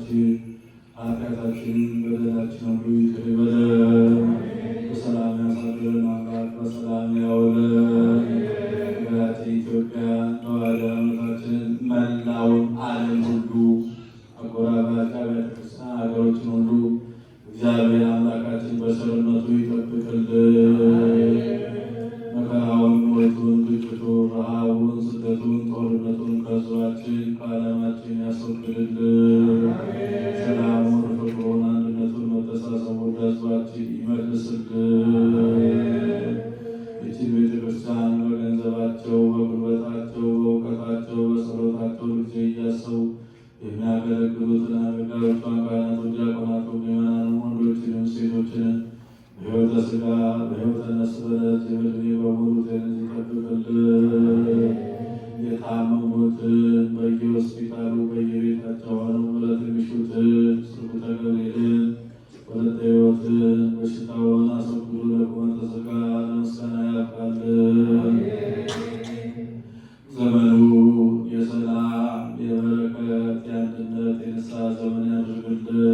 ሁላችን ኃጢአታችንን በደላችንን ሁሉ ይቅር ይበለን። በሰላም ያሳድረን አምላክ በሰላም ያውለን። ሀገራችን ኢትዮጵያን ተዋሕዶ ሃይማኖታችንን መላውን ዓለም ሁሉ አጎራባች አብያተ ክርስቲያን ሀገሮችን ሁሉ እግዚአብሔር አምላካችን በቸርነቱ ይጠብቅልን። መከራውን፣ ሞቱን፣ ግጭቱን፣ ረሃቡን፣ ስደቱን፣ ጦርነቱን ከሕዝባችን ከዓለማችን ያስወግድልን። ሰላሙን፣ ፍቅሩን፣ አንድነቱን፣ መተሳሰቡን ለሕዝባችን ይመልስልን። ይህች ቤተክርስቲያን በገንዘባቸው፣ በጉልበታቸው፣ በእውቀታቸው፣ በጸሎታቸው ጊዜ እያሰቡ የሚያገለግሉትን አገልጋዮቿን፣ ካህናቱን፣ ዲያቆናቱን፣ ምዕመናንን ወንዶችንም ሴቶችንን በሕይወተ ሥጋ በሕይወተ ነፍስ በዕለት የዕድሜ በሙሉ ጤንነት ይጠብቅልን። የታመሙትን በየሆስፒታሉ በየቤታቸው ሆነው ምሕረት የሚሹትን ስርጉተ ገብርኤልን ወለተ ሕይወትን በሽታውን አስወግዶ ለቁመተ ሥጋ ለምስጋና ያብቃልን። ዘመኑ የሰላም የበረከት የአንድነት የንስሐ ዘመን ያድርግልን።